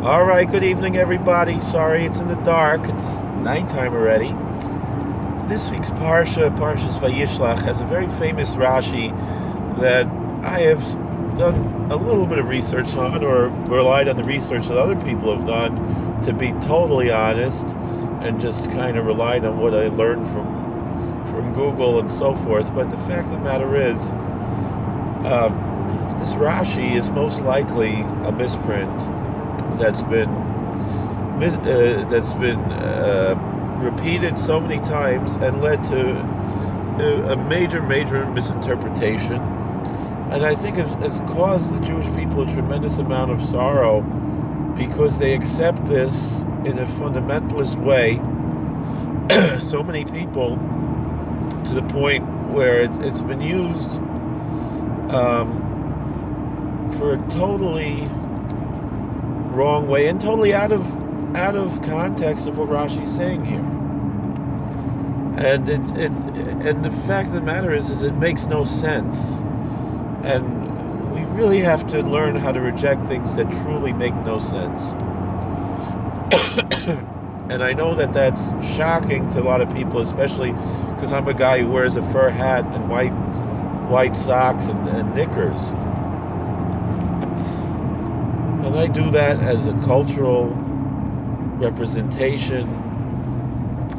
All right, good evening, everybody. Sorry it's in the dark. It's nighttime already. This week's Parshas Vayishlach, has a very famous Rashi that I have done a little bit of research on, or relied on the research that other people have done, to be totally honest, and just kind of relied on what I learned from Google and so forth. But the fact of the matter is, this Rashi is most likely a misprint that's been repeated so many times and led to a major misinterpretation, and I think it has caused the Jewish people a tremendous amount of sorrow, because they accept this in a fundamentalist way. So many people, to the point where it's been used for a totally wrong way and totally out of context of what Rashi's saying here. And and the fact of the matter is it makes no sense. And we really have to learn how to reject things that truly make no sense. And I know that that's shocking to a lot of people, especially because I'm a guy who wears a fur hat and white socks and knickers. And I do that as a cultural representation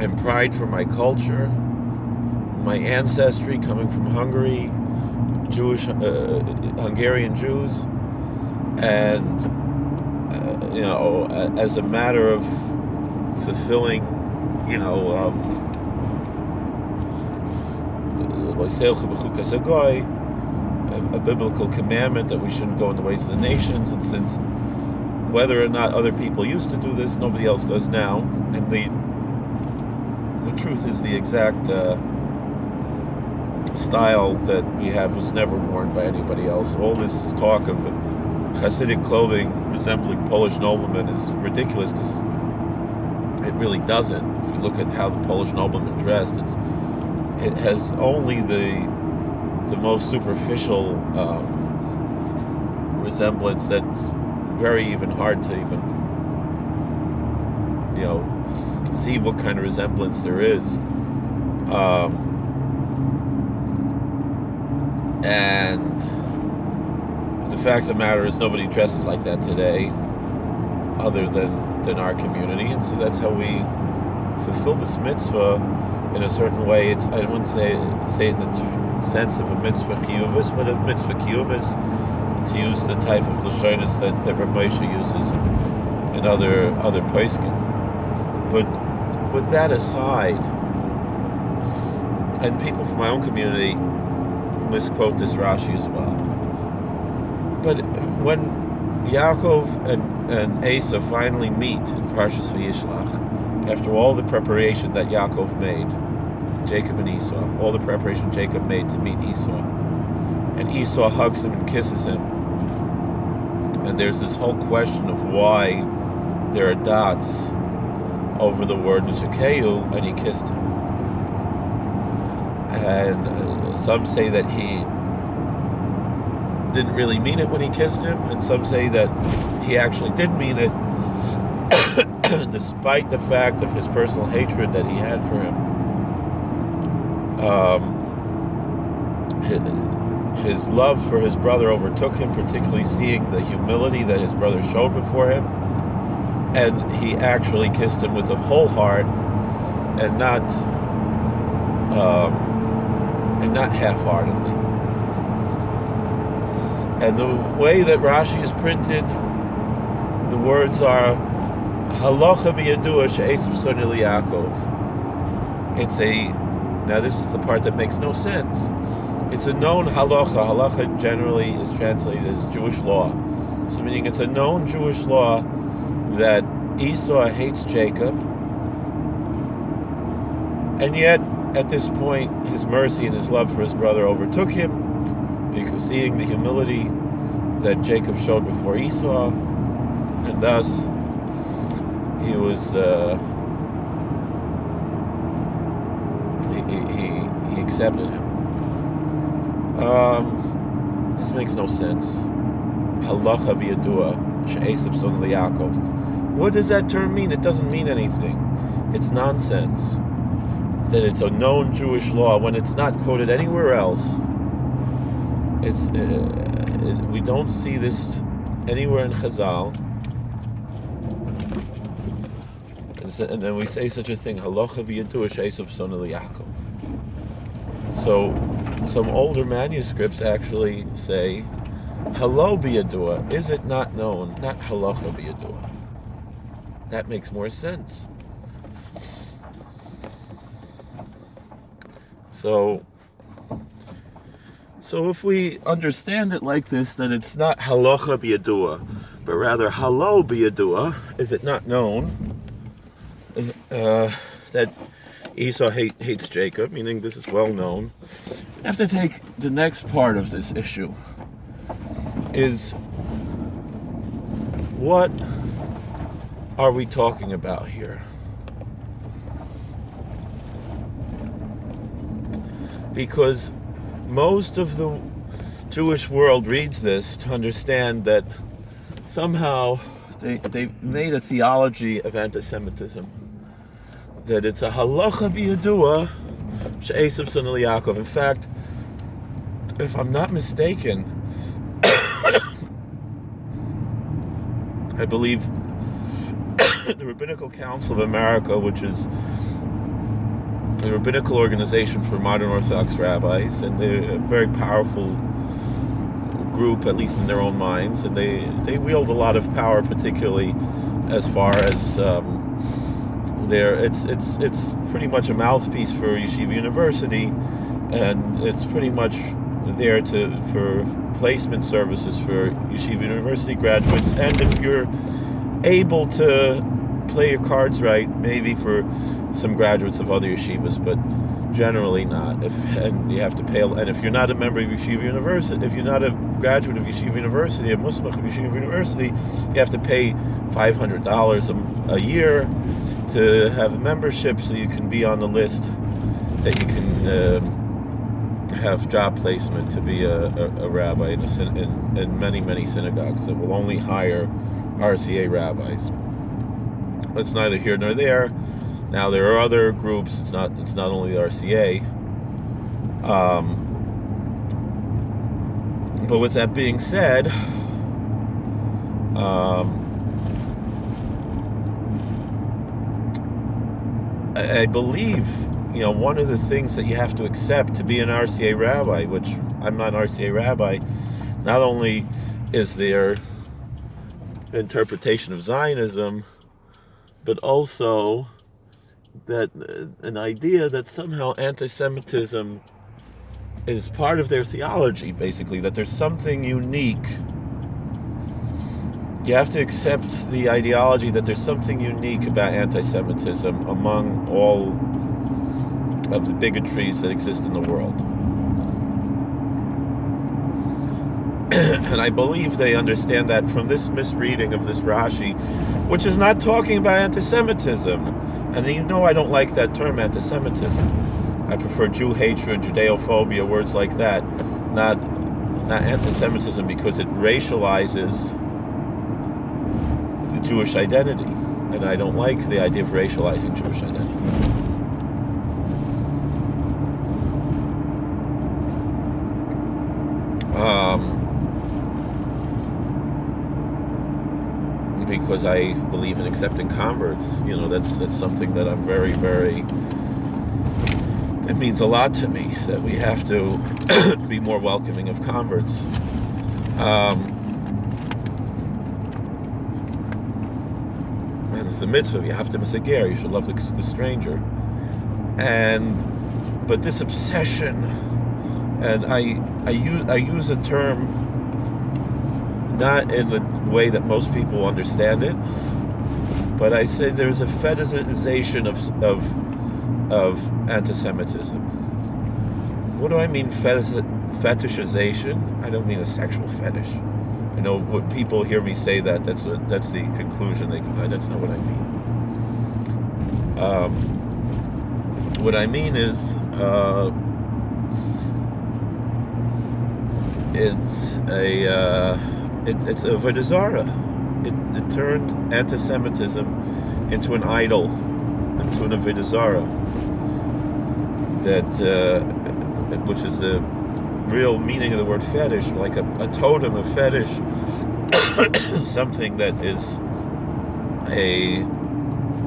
and pride for my culture, my ancestry coming from Hungary, Hungarian Jews, and as a matter of fulfilling, a biblical commandment that we shouldn't go in the ways of the nations. And since whether or not other people used to do this, nobody else does now, and the truth is the exact style that we have was never worn by anybody else. All this talk of Hasidic clothing resembling Polish noblemen is ridiculous, because it really doesn't. If you look at how the Polish noblemen dressed, it has only the most superficial resemblance that's very even hard to even see what kind of resemblance there is. And the fact of the matter is, nobody dresses like that today other than our community, and so that's how we fulfill this mitzvah in a certain way. I wouldn't say it in the sense of a mitzvah chiyuvis, but a mitzvah kiyuvis, to use the type of lashonis that Rabbi Moshe uses and other poskim. But with that aside, and people from my own community misquote this Rashi as well. But when Yaakov and Esav finally meet in Parshas Vayishlach, after all the preparation that Yaakov made, Jacob and Esau, all the preparation Jacob made to meet Esau, and Esau hugs him and kisses him, and there's this whole question of why there are dots over the word Nishakeu, and he kissed him. And some say that he didn't really mean it when he kissed him, and some say that he actually did mean it, despite the fact of his personal hatred that he had for him. His love for his brother overtook him, particularly seeing the humility that his brother showed before him, and he actually kissed him with a whole heart, and not half-heartedly. And the way that Rashi is printed, the words are halachah biyadua she'esav soneh liYaakov. Now this is the part that makes no sense. It's a known halachah. Halachah generally is translated as Jewish law. So meaning it's a known Jewish law that Esau hates Jacob, and yet at this point his mercy and his love for his brother overtook him, because seeing the humility that Jacob showed before Esau, and thus he was he accepted him. This makes no sense. Halachah biyadua. she'esav son Yaakov. What does that term mean? It doesn't mean anything. It's nonsense. That it's a known Jewish law when it's not quoted anywhere else. We don't see this anywhere in Chazal. And then we say such a thing, halachah b'yadua she'esav son Yaakov. So some older manuscripts actually say, halo b'yadua, is it not known? Not halachah b'yadua. That makes more sense. So if we understand it like this, that it's not halachah b'yadua, but rather halo b'yadua, is it not known, that Esau hates Jacob, meaning this is well known. We have to take the next part of this issue, is what are we talking about here? Because most of the Jewish world reads this to understand that somehow they made a theology of antisemitism, that it's a halachah b'yadua she'esav son Yaakov. In fact, if I'm not mistaken, I believe the Rabbinical Council of America, which is a rabbinical organization for modern Orthodox rabbis, and they're a very powerful group, at least in their own minds, and they wield a lot of power, particularly as far as it's pretty much a mouthpiece for Yeshiva University, and it's pretty much there for placement services for Yeshiva University graduates, and if you're able to play your cards right, maybe for some graduates of other yeshivas, but generally not. And you have to pay. And if you're not a member of Yeshiva University, if you're not a graduate of Yeshiva University, a Muslim of Yeshiva University, you have to pay $500 a year to have a membership, so you can be on the list that you can have job placement to be a rabbi in many synagogues that will only hire RCA rabbis. It's neither here nor there. Now there are other groups. It's not only the RCA. But with that being said, I believe, one of the things that you have to accept to be an RCA rabbi, which I'm not an RCA rabbi, not only is there interpretation of Zionism, but also that an idea that somehow anti-Semitism is part of their theology, basically, that there's something unique. You have to accept the ideology that there's something unique about anti-Semitism among all of the bigotries that exist in the world. And I believe they understand that from this misreading of this Rashi, which is not talking about anti-Semitism. And I don't like that term, anti-Semitism. I prefer Jew hatred, Judeophobia, words like that, not anti-Semitism, because it racializes the Jewish identity, and I don't like the idea of racializing Jewish identity. Because I believe in accepting converts, that's something that I'm very, very. It means a lot to me that we have to be more welcoming of converts. And it's the mitzvah. You have to miss a ger. You should love the stranger. But this obsession, and I use a term not in the way that most people understand it, but I say there's a fetishization of anti-Semitism. What do I mean fetishization? I don't mean a sexual fetish. I know what people hear me say that's the conclusion they come. That's not what I mean. What I mean is it's a avodah zarah. it turned antisemitism into an idol, into an avodah zarah, that which is the real meaning of the word fetish, like a totem, a fetish, something that is a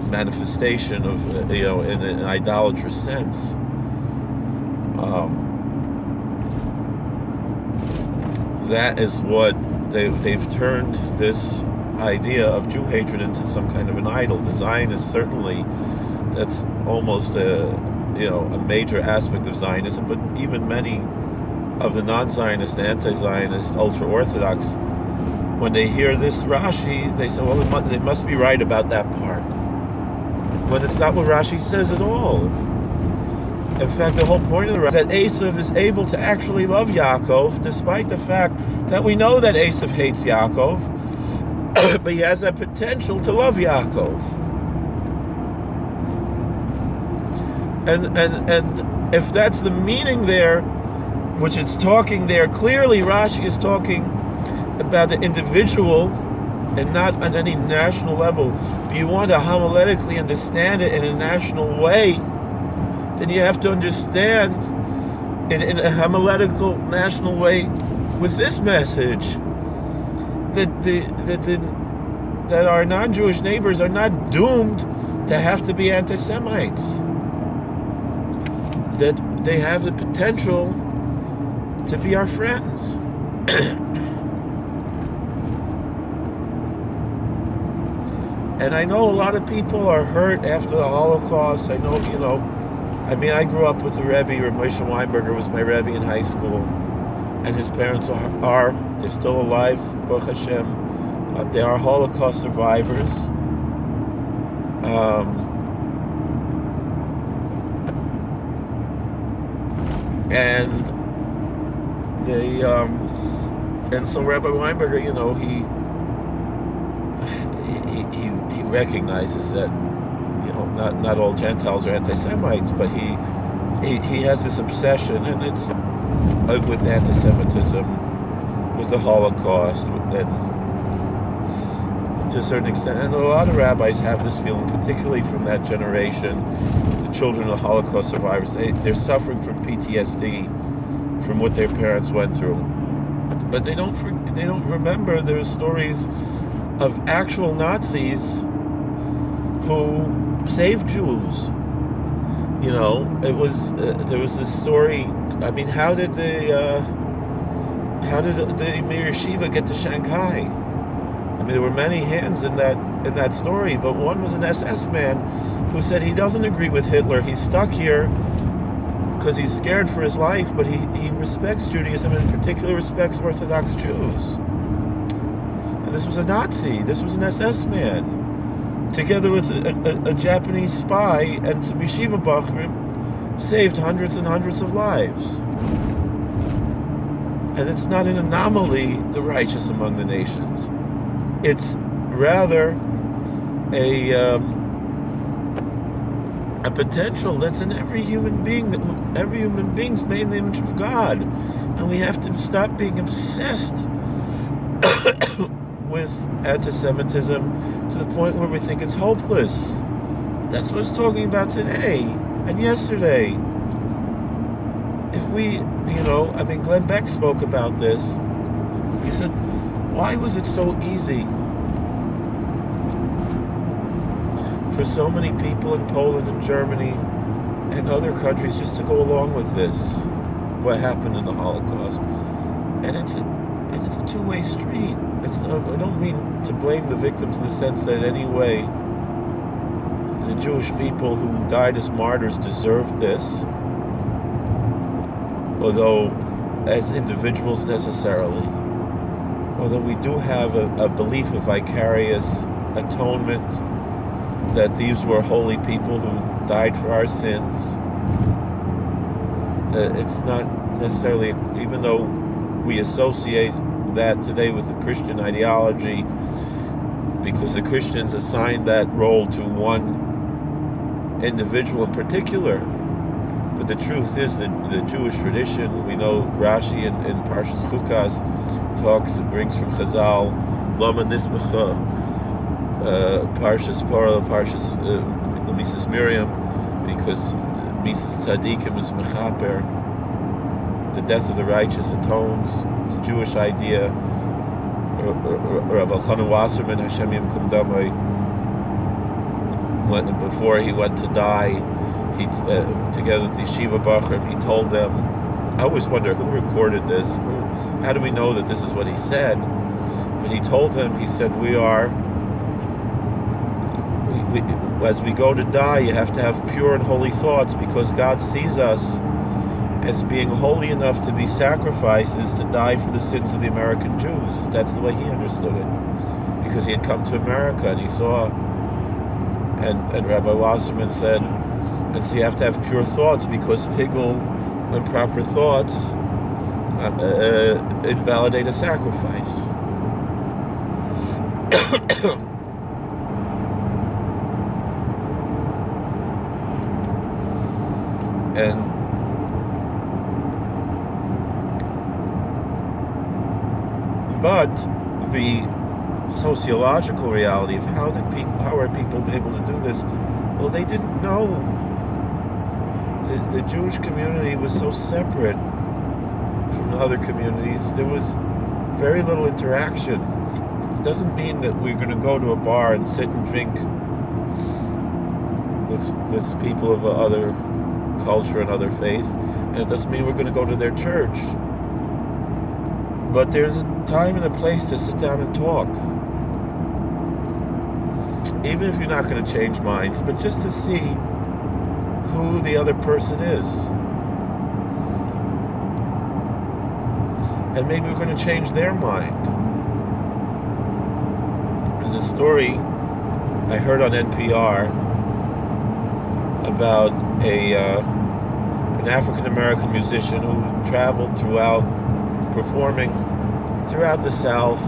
manifestation of, in an idolatrous sense. That is what they've turned this idea of Jew hatred into some kind of an idol. The Zionists, certainly, that's almost a major aspect of Zionism, but even many of the non-Zionist, anti-Zionist, ultra-Orthodox, when they hear this Rashi, they say, well, they must be right about that part. When it's not what Rashi says at all. In fact, the whole point of the Rashi is that Esav is able to actually love Yaakov, despite the fact that we know that Esav hates Yaakov, but he has that potential to love Yaakov. And if that's the meaning there, which it's talking there, clearly Rashi is talking about the individual and not on any national level. But you want to homiletically understand it in a national way, then you have to understand it in a homiletical national way with this message that our non-Jewish neighbors are not doomed to have to be anti-Semites. That they have the potential to be our friends. And I know a lot of people are hurt after the Holocaust. I know, I grew up with the Rebbe. Moshe Weinberger was my Rebbe in high school. And his parents they're still alive, Baruch Hashem. They are Holocaust survivors. And so Rabbi Weinberger, he recognizes that, not all Gentiles are anti-Semites, but he has this obsession, and it's with anti-Semitism, with the Holocaust, and to a certain extent, and a lot of rabbis have this feeling, particularly from that generation, the children of Holocaust survivors. They're suffering from PTSD from what their parents went through, but they don't remember there are stories of actual Nazis who saved Jews. There was this story. I mean, how did the Mir Yeshiva get to Shanghai? I mean, there were many hands in that story, but one was an SS man who said he doesn't agree with Hitler. He's stuck here because he's scared for his life, but he respects Judaism, and in particular respects Orthodox Jews. And this was a Nazi. This was an SS man, together with a Japanese spy and some yeshiva bachrim, saved hundreds and hundreds of lives. And it's not an anomaly, the righteous among the nations. It's rather a potential that's in every human being. Every human being's made in the image of God, and we have to stop being obsessed with anti-Semitism to the point where we think it's hopeless. That's what it's talking about today and yesterday. If we, Glenn Beck spoke about this. He said, why was it so easy for so many people in Poland and Germany and other countries just to go along with this, what happened in the Holocaust? And it's a two-way street. I don't mean to blame the victims in the sense that in any way the Jewish people who died as martyrs deserved this, although as individuals necessarily. Although we do have a belief of vicarious atonement, that these were holy people who died for our sins. That it's not necessarily, even though we associate that today with the Christian ideology, because the Christians assigned that role to one individual in particular. But the truth is that the Jewish tradition, we know Rashi in Parshas Chukas brings from Chazal Lama Nismacha, Parshas Parah, Parshas Mises Miriam, because Mises Tzadikim is Mechaper. The death of the righteous atones. It's a Jewish idea. Rav Elchanan Wasserman, Hashem Yimkum Damai, before he went to die, he together with the Yeshiva Bacher, he told them, I always wonder who recorded this, how do we know that this is what he said? But he told them, he said, as we go to die, you have to have pure and holy thoughts, because God sees us as being holy enough to be sacrifices to die for the sins of the American Jews. That's the way he understood it, because he had come to America and he saw, and Rabbi Wasserman said, and so you have to have pure thoughts, because higul, improper thoughts, invalidate a sacrifice. But the sociological reality of how are people able to do this? Well, they didn't know. The Jewish community was so separate from other communities. There was very little interaction. It doesn't mean that we're going to go to a bar and sit and drink with people of other culture and other faith, and it doesn't mean we're going to go to their church. But there's a time and a place to sit down and talk. Even if you're not going to change minds, but just to see who the other person is. And maybe we're going to change their mind. There's a story I heard on NPR about an African-American musician who traveled throughout, performing throughout the South,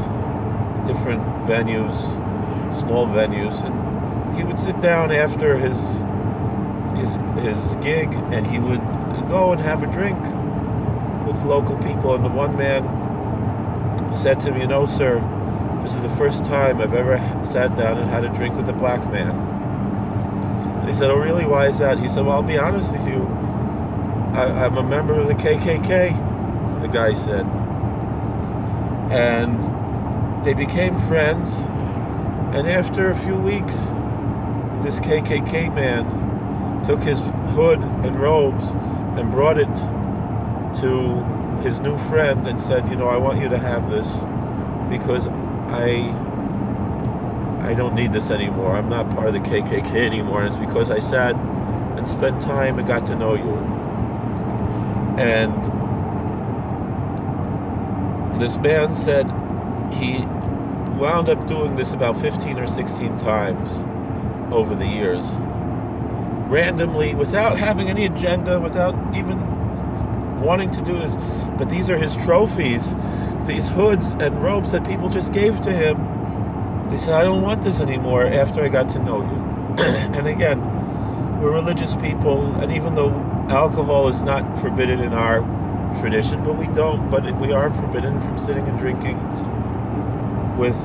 different venues, small venues, and he would sit down after his gig and he would go and have a drink with local people. And the one man said to me, sir, this is the first time I've ever sat down and had a drink with a black man. And he said, oh really, why is that? He said, well, I'll be honest with you, I'm a member of the KKK, the guy said. And they became friends, and after a few weeks, this KKK man took his hood and robes and brought it to his new friend and said, I want you to have this, because I don't need this anymore. I'm not part of the KKK anymore. And it's because I sat and spent time and got to know you. And this man said he wound up doing this about 15 or 16 times over the years, randomly, without having any agenda, without even wanting to do this. But these are his trophies, these hoods and robes that people just gave to him. They said, I don't want this anymore after I got to know you. And again, we're religious people, and even though alcohol is not forbidden in our tradition, but we are forbidden from sitting and drinking with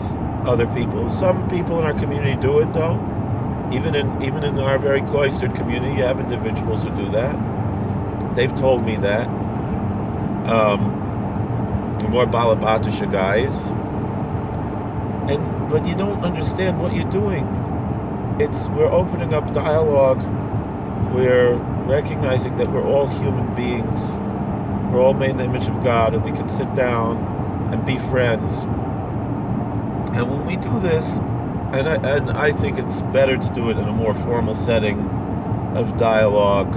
other people. Some people in our community do it though. Even in our very cloistered community, you have individuals who do that. They've told me that. The more balabatisha guys. But you don't understand what you're doing. We're opening up dialogue. We're recognizing that we're all human beings. We're all made in the image of God, and we can sit down and be friends. And when we do this, and I think it's better to do it in a more formal setting of dialogue,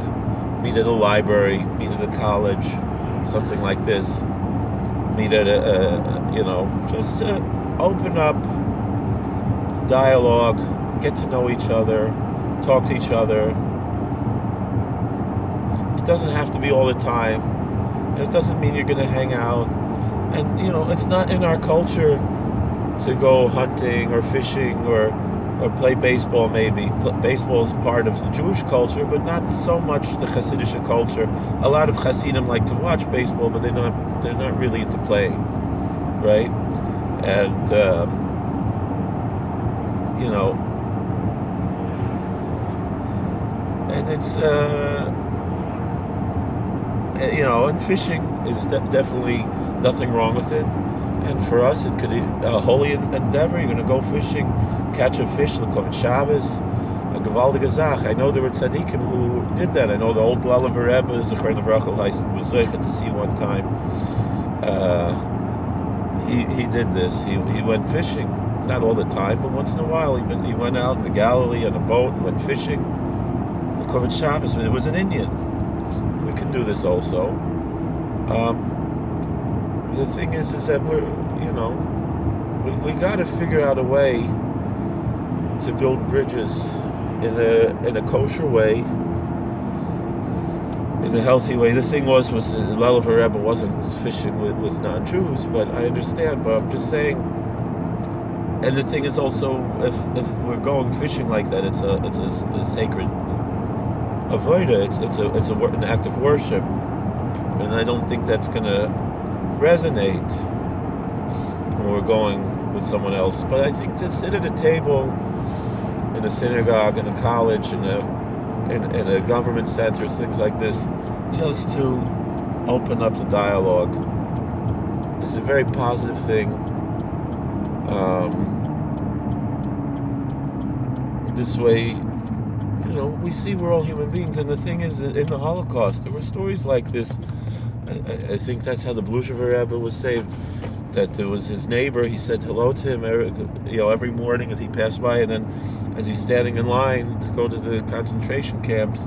meet at a library, meet at a college, something like this, meet at just to open up dialogue, get to know each other, talk to each other. It doesn't have to be all the time, and it doesn't mean you're going to hang out. And it's not in our culture to go hunting or fishing or play baseball. Maybe baseball is part of the Jewish culture, but not so much the Hasidic culture. A lot of Hasidim like to watch baseball, but they're not really into playing, right? And you know, and it's you know, and fishing is definitely nothing wrong with it. And for us, it could be a holy endeavor. You're going to go fishing, catch a fish, l'kovit Shabbos, a gewaldige Zach. I know there were tzaddikim who did that. I know the old Lalaver Rebbe, Zecher Nevracha, was zeicha to see one time. He did this. He went fishing, not all the time, but once in a while. He went out in the Galilee on a boat and went fishing. L'kovit Shabbos. It was an Indian. We can do this also. The thing is that we got to figure out a way to build bridges in a kosher way, in a healthy way. The thing was the Lalaver Rebbe wasn't fishing with non-Jews, but I understand. But I'm just saying. And the thing is also, if we're going fishing like that, it's a sacred avodah. It's an act of worship, and I don't think that's gonna resonate when we're going with someone else. But I think to sit at a table in a synagogue, in a college, in a government center, things like this, just to open up the dialogue is a very positive thing. This way, we see we're all human beings. And the thing is, in the Holocaust, there were stories like this. I think that's how the Blushever Rebbe was saved. That there was his neighbor. He said hello to him, every morning as he passed by, and then as he's standing in line to go to the concentration camps,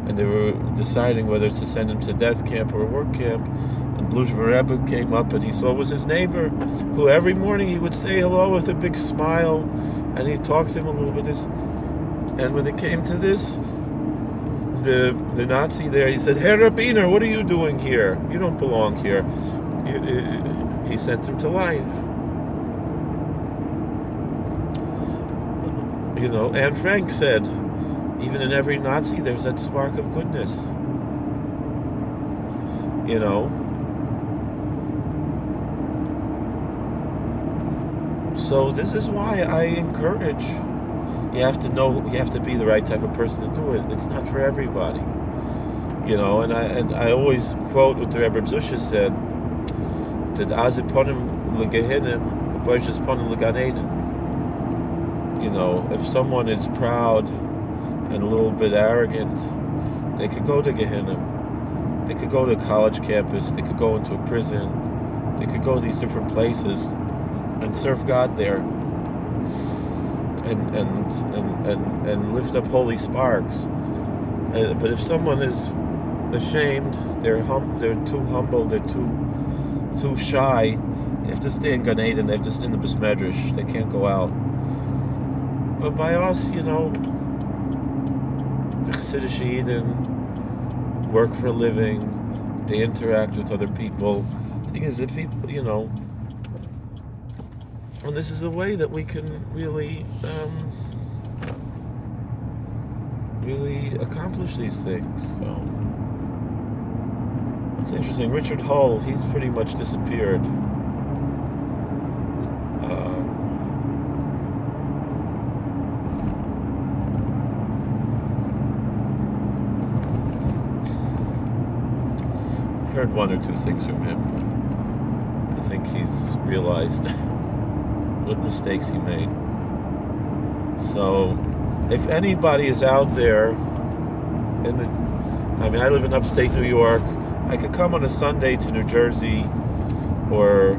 and they were deciding whether to send him to death camp or a work camp. And Blushever Rebbe came up, and he saw it was his neighbor, who every morning he would say hello with a big smile, and he talked to him a little bit. And when it came to this, the Nazi there, he said, "Herr Rabbiner, what are you doing here? You don't belong here." He sent him to life. Anne Frank said, even in every Nazi, there's that spark of goodness. So this is why I encourage. You have to know. You have to be the right type of person to do it. It's not for everybody, And I always quote what the Rebbe Zusha said: "That aziponim legehenim, Parshas ponim legan Eden." If someone is proud and a little bit arrogant, they could go to Gehenna. They could go to a college campus. They could go into a prison. They could go to these different places and serve God there. And lift up holy sparks. But if someone is ashamed, they're too humble, they're too shy, they have to stay in Gan Eden, they have to stay in the Beis Medrash, they can't go out. But by us, the Chassidish Eden work for a living, they interact with other people. The thing is that people, and this is a way that we can really accomplish these things. So it's interesting. Richard Hull, he's pretty much disappeared. Heard one or two things from him, but I think he's realized what mistakes he made. So if anybody is out there I live in upstate New York. I could come on a Sunday to New Jersey or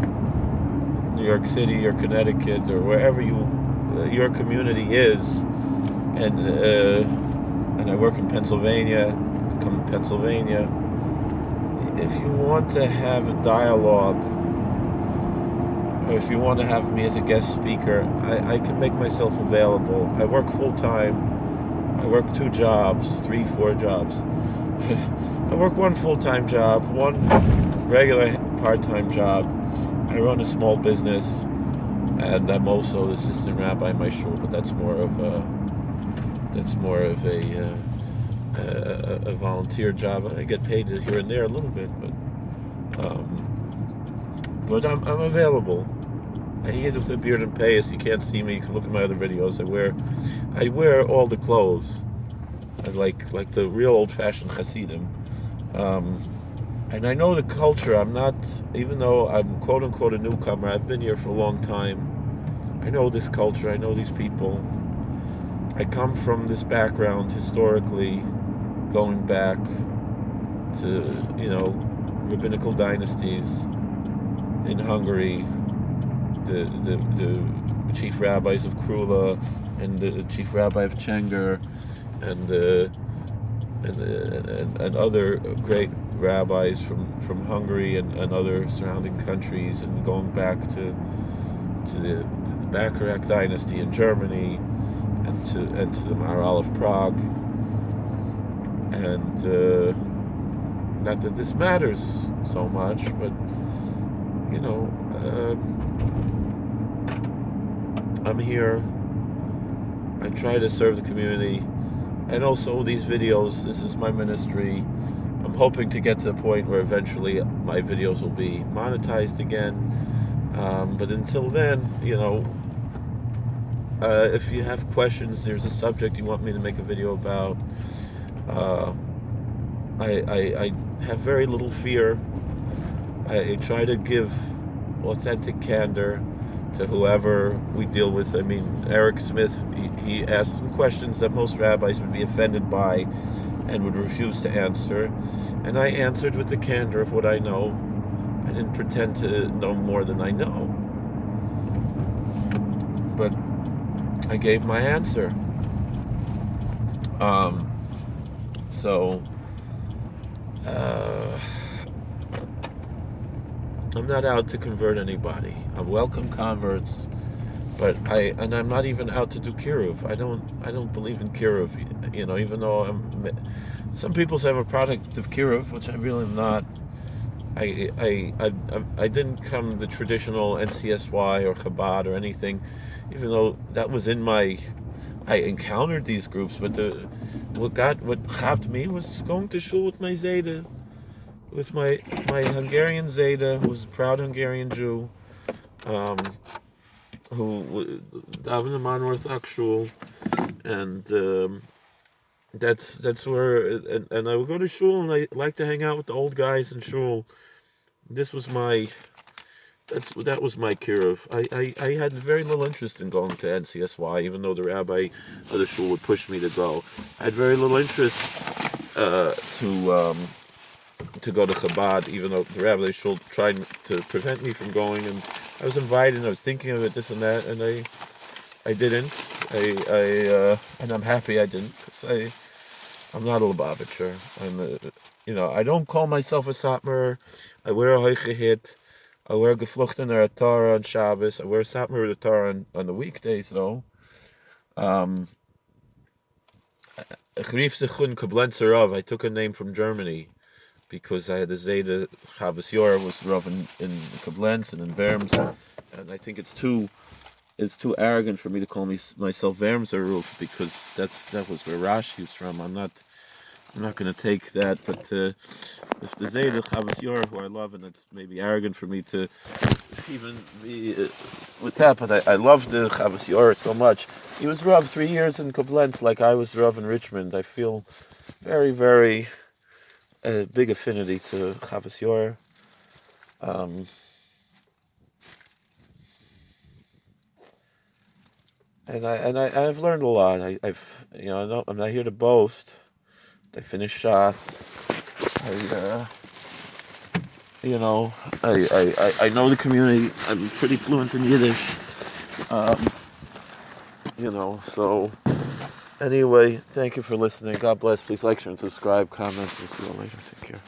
New York City or Connecticut or wherever your community is, and I work in Pennsylvania. I come to Pennsylvania. If you want to have a dialogue, or if you want to have me as a guest speaker, I can make myself available. I work full-time. I work 2 jobs, 3, 4 jobs. I work 1 full-time job, 1 regular part-time job. I run a small business, and I'm also the assistant rabbi in my shul, but that's more of a volunteer job. I get paid here and there a little bit, but I'm available. I eat with a beard and payas. You can't see me. You can look at my other videos. I wear all the clothes. I like the real old-fashioned Hasidim. And I know the culture. I'm not, even though I'm quote-unquote a newcomer, I've been here for a long time. I know this culture. I know these people. I come from this background historically, going back to, rabbinical dynasties in Hungary, the chief rabbis of Krula and the chief rabbi of Chenger and other great rabbis from Hungary and other surrounding countries, and going back to the Bacharach dynasty in Germany and to the Maharal of Prague. And not that this matters so much, but I'm here. I try to serve the community, and also these videos. This is my ministry. I'm hoping to get to the point where eventually my videos will be monetized again. But until then, if you have questions, there's a subject you want me to make a video about. I have very little fear. I try to give authentic candor to whoever we deal with. I mean, Eric Smith, he asked some questions that most rabbis would be offended by and would refuse to answer. And I answered with the candor of what I know. I didn't pretend to know more than I know. But I gave my answer. I'm not out to convert anybody. I welcome converts, but I'm not even out to do kiruv. I don't believe in kiruv. Even though some people say I'm a product of kiruv, which I really am not. I didn't come the traditional NCSY or Chabad or anything, even though that was in my. I encountered these groups, but what chapped me was going to shul with my Zayda, with my Hungarian Zayda, who's a proud Hungarian Jew, who davened in an Orthodox shul, and that's where. And I would go to shul, and I like to hang out with the old guys in shul. This was my. That was my kiruv. I had very little interest in going to NCSY, even though the rabbi of the shul would push me to go. I had very little interest to go to Chabad, even though the rabbi of the shul tried to prevent me from going. And I was invited, and I was thinking of it, this and that, and I didn't. And I'm happy I didn't, because I'm not a Lubavitcher. I don't call myself a Satmar. I wear a hoichehit. I wear geflochten or a Torah on Shabbos. I wear a satmar with a Torah on the weekdays, though. I took a name from Germany because I had a Zayda Chavas Yor was Rav in Koblenz and in Worms, and I think it's too arrogant for me to call myself Wormser Ruf, because that was where Rashi is from. I'm not going to take that, but if the Zayda Chavas Yor, who I love, and it's maybe arrogant for me to even be with that, but I love the Chavas Yor so much. He was Rav 3 years in Koblenz, like I was Rav in Richmond. I feel very, very big affinity to Chavas Yor. And I've learned a lot. I'm not here to boast. I finished Shas. I know the community. I'm pretty fluent in Yiddish. So anyway, thank you for listening. God bless. Please like, share, and subscribe, comment. We'll see you later. Take care.